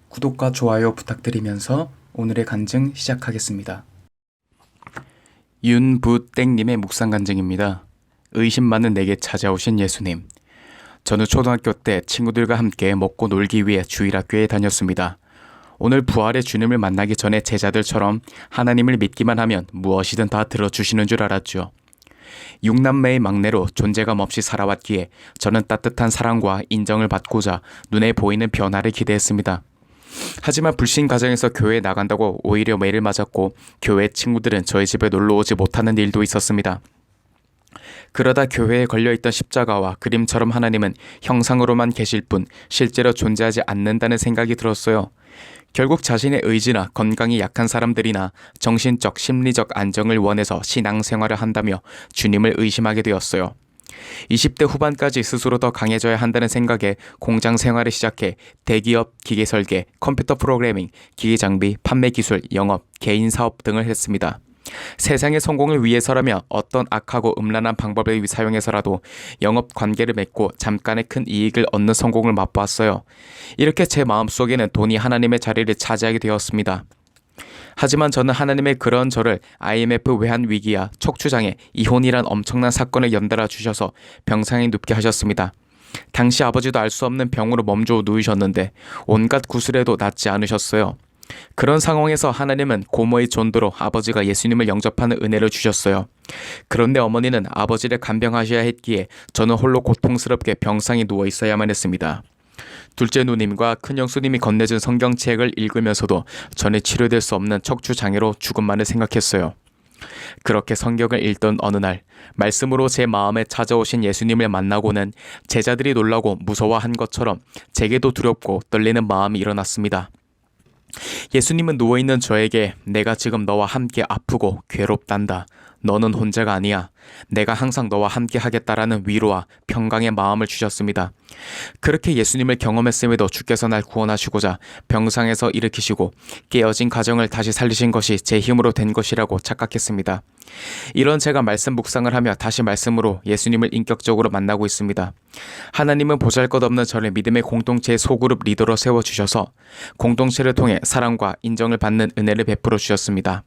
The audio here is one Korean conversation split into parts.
구독과 좋아요 부탁드리면서 오늘의 간증 시작하겠습니다. 윤부땡님의 묵상 간증입니다. 의심 많은 내게 찾아오신 예수님. 저는 초등학교 때 친구들과 함께 먹고 놀기 위해 주일학교에 다녔습니다. 오늘 부활의 주님을 만나기 전에 제자들처럼 하나님을 믿기만 하면 무엇이든 다 들어주시는 줄 알았죠. 6남매의 막내로 존재감 없이 살아왔기에 저는 따뜻한 사랑과 인정을 받고자 눈에 보이는 변화를 기대했습니다. 하지만 불신 가정에서 교회에 나간다고 오히려 매를 맞았고 교회 친구들은 저희 집에 놀러 오지 못하는 일도 있었습니다. 그러다 교회에 걸려있던 십자가와 그림처럼 하나님은 형상으로만 계실 뿐 실제로 존재하지 않는다는 생각이 들었어요. 결국 자신의 의지나 건강이 약한 사람들이나 정신적, 심리적 안정을 원해서 신앙생활을 한다며 주님을 의심하게 되었어요. 20대 후반까지 스스로 더 강해져야 한다는 생각에 공장 생활을 시작해 대기업 기계 설계, 컴퓨터 프로그래밍, 기기 장비, 판매 기술, 영업, 개인 사업 등을 했습니다. 세상의 성공을 위해서라면 어떤 악하고 음란한 방법을 사용해서라도 영업 관계를 맺고 잠깐의 큰 이익을 얻는 성공을 맛보았어요. 이렇게 제 마음속에는 돈이 하나님의 자리를 차지하게 되었습니다. 하지만 저는 하나님의 그런 저를 IMF 외환 위기와 척추장애, 이혼이란 엄청난 사건을 연달아 주셔서 병상에 눕게 하셨습니다. 당시 아버지도 알 수 없는 병으로 몸져 누이셨는데 온갖 구슬에도 낫지 않으셨어요. 그런 상황에서 하나님은 고모의 존도로 아버지가 예수님을 영접하는 은혜를 주셨어요. 그런데 어머니는 아버지를 간병하셔야 했기에 저는 홀로 고통스럽게 병상에 누워 있어야만 했습니다. 둘째 누님과 큰형수님이 건네준 성경책을 읽으면서도 전에 치료될 수 없는 척추장애로 죽음만을 생각했어요. 그렇게 성경을 읽던 어느 날 말씀으로 제 마음에 찾아오신 예수님을 만나고는 제자들이 놀라고 무서워한 것처럼 제게도 두렵고 떨리는 마음이 일어났습니다. 예수님은 누워있는 저에게 내가 지금 너와 함께 아프고 괴롭단다. 너는 혼자가 아니야. 내가 항상 너와 함께 하겠다라는 위로와 평강의 마음을 주셨습니다. 그렇게 예수님을 경험했음에도 주께서 날 구원하시고자 병상에서 일으키시고 깨어진 가정을 다시 살리신 것이 제 힘으로 된 것이라고 착각했습니다. 이런 제가 말씀 묵상을 하며 다시 말씀으로 예수님을 인격적으로 만나고 있습니다. 하나님은 보잘것없는 저를 믿음의 공동체의 소그룹 리더로 세워주셔서 공동체를 통해 사랑과 인정을 받는 은혜를 베풀어 주셨습니다.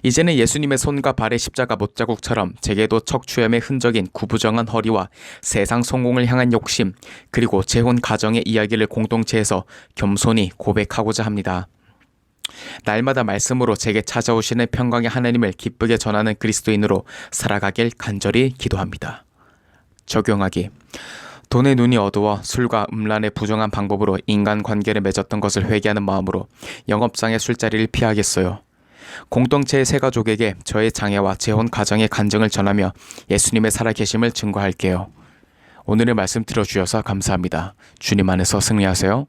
이제는 예수님의 손과 발의 십자가 못자국처럼 제게도 척추염의 흔적인 구부정한 허리와 세상 성공을 향한 욕심, 그리고 재혼 가정의 이야기를 공동체에서 겸손히 고백하고자 합니다. 날마다 말씀으로 제게 찾아오시는 평강의 하나님을 기쁘게 전하는 그리스도인으로 살아가길 간절히 기도합니다. 적용하기. 돈의 눈이 어두워 술과 음란의 부정한 방법으로 인간관계를 맺었던 것을 회개하는 마음으로 영업장의 술자리를 피하겠어요. 공동체의 세 가족에게 저의 장애와 재혼 가정의 간증을 전하며 예수님의 살아계심을 증거할게요. 오늘의 말씀 들어주셔서 감사합니다. 주님 안에서 승리하세요.